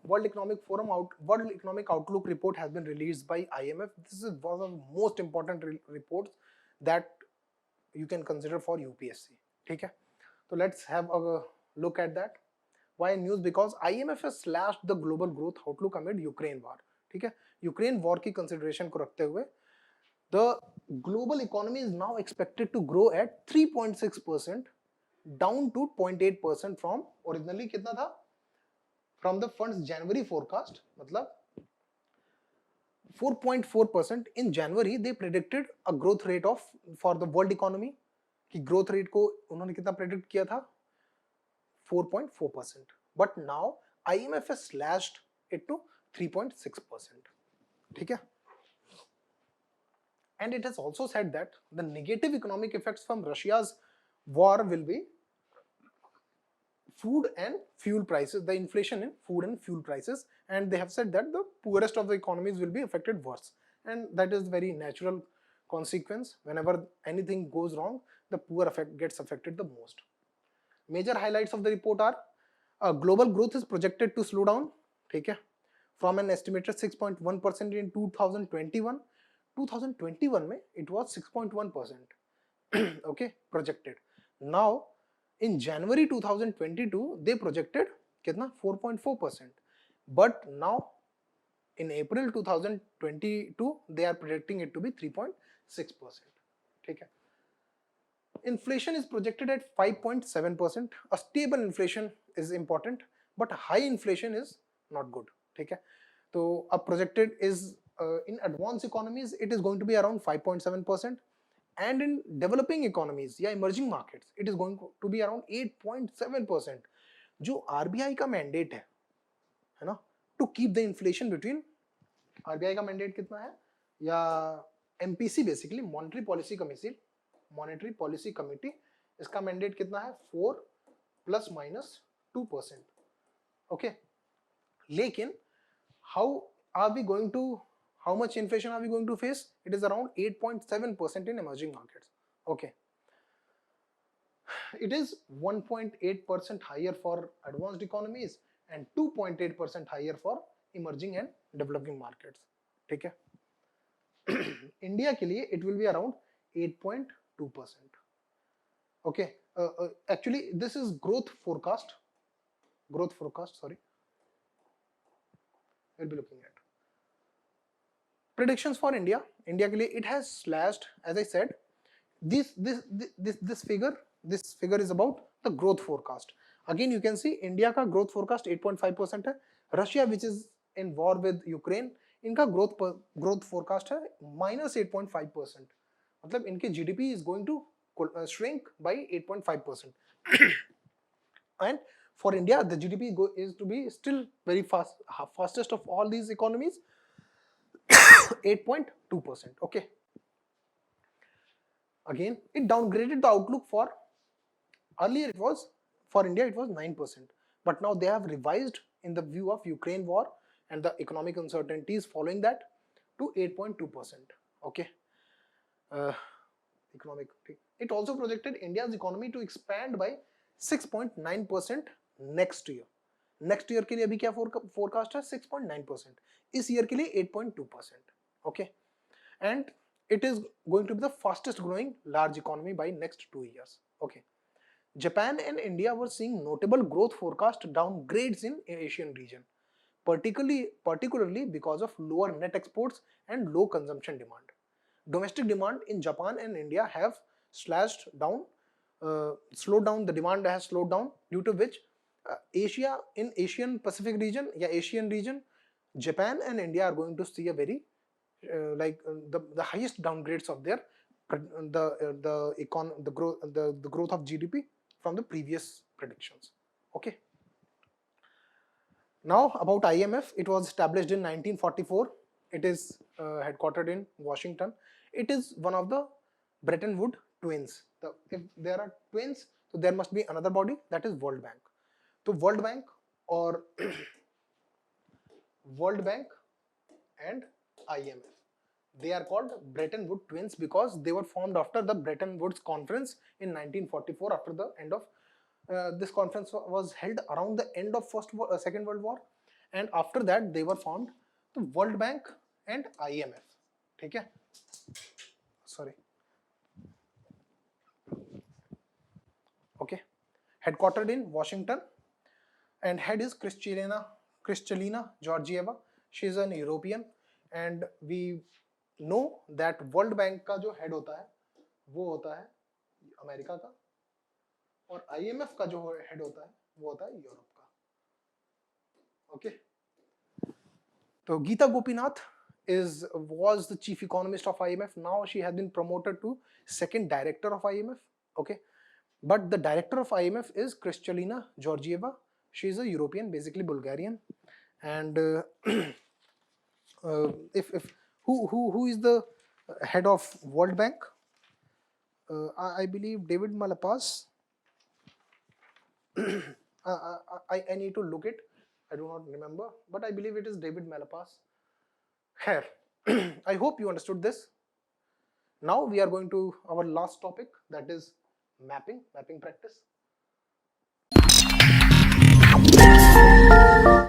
World Economic Outlook report has been released by IMF. This is one of the most important reports that you can consider for UPSC. Okay, so let's have a look at that. Why news? Because IMF has slashed the global growth outlook amid Ukraine war. ठीक है, Ukraine war की consideration को रखते हुए the global economy is now expected to grow at 3.6%, down to 0.8% from originally कितना था, from the fund's January forecast, मतलब 4.4%. In January they predicted a growth rate of for the world economy कि growth rate को उन्होंने कितना predict किया था, 4.4%, but now IMF has slashed it to 3.6%. ठीक है, and it has also said that the negative economic effects from Russia's war will be food and fuel prices, the inflation in food and fuel prices, and they have said that the poorest of the economies will be affected worse, and that is very natural consequence. Whenever anything goes wrong, the poor gets affected the most. Major highlights of the report are global growth is projected to slow down, ठीक है, from an estimated 6.1% in 2021. 2021 में it was 6.1%, okay, projected. Now in January 2022 they projected कितना, 4.4%, but now in April 2022 they are predicting it to be 3.6%. ठीक है, inflation is projected at 5.7%. A stable inflation is important, but high inflation is not good. ठीक है, तो अब projected is in advanced economies it is going to be around 5.7%, and in developing economies या emerging markets it is going to be around 8.7%. जो RBI का mandate है ना, to keep the inflation between, RBI का mandate कितना है, या MPC basically monetary policy committee, इसका mandate कितना है, 4 ± 2%. okay, लेकिन how much inflation are we going to face? It is around 8.7% in emerging markets. Okay, it is 1.8% higher for advanced economies and 2.8% higher for emerging and developing markets. ठीक है, India के लिए it will be around 8.2%. okay, actually this is growth forecast, sorry, we'll be looking at predictions for India के लिए. It has slashed, as I said, this figure is about the growth forecast. Again you can see India का growth forecast 8.5% है. Russia, which is in war with Ukraine, इनका growth forecast है -8.5%. मतलब इनके GDP is going to shrink by 8.5%. and for India the GDP is to be still very fastest of all these economies, 8.2%. okay, again it downgraded the outlook for, earlier it was for India it was 9%, but now they have revised in the view of Ukraine war and the economic uncertainties following that to 8.2%. okay, economic, it also projected India's economy to expand by 6.9% next year. Next year के लिए अभी क्या forecast है, 6.9%. इस year के लिए 8.2%. Okay, and it is going to be the fastest growing large economy by next 2 years. Okay, Japan and India were seeing notable growth forecast downgrades in Asian region, particularly because of lower net exports and low consumption demand. Domestic demand in Japan and India have slowed down. The demand has slowed down, due to which Asian Pacific region, Asian region, Japan and India are going to see a very the highest downgrades of their the growth of GDP from the previous predictions. Okay. Now about IMF, it was established in 1944. It is headquartered in Washington. It is one of the Bretton Woods twins. If there are twins, so there must be another body, that is World Bank. So World Bank or World Bank and IMF, they are called Bretton Woods twins because they were formed after the Bretton Woods conference in 1944. After the end of this conference was held around the end of Second World War, and after that they were formed the World Bank and IMF. ठीक है, sorry, okay, headquartered in Washington, and head is Kristalina Georgieva. She is an European, and we know that World Bank का जो head होता है वो होता है America का, और IMF का जो head होता है वो होता है यूरोप का. Okay. So Geeta Gopinath was the chief economist of IMF. Now she has been promoted to second director of IMF. Okay, but the director of IMF is Kristalina Georgieva. She is a European, basically Bulgarian. And if who is the head of World Bank? I believe David Malpass. I need to look it. I do not remember, but I believe it is David Malpass. Here, I hope you understood this. Now we are going to our last topic, that is mapping practice.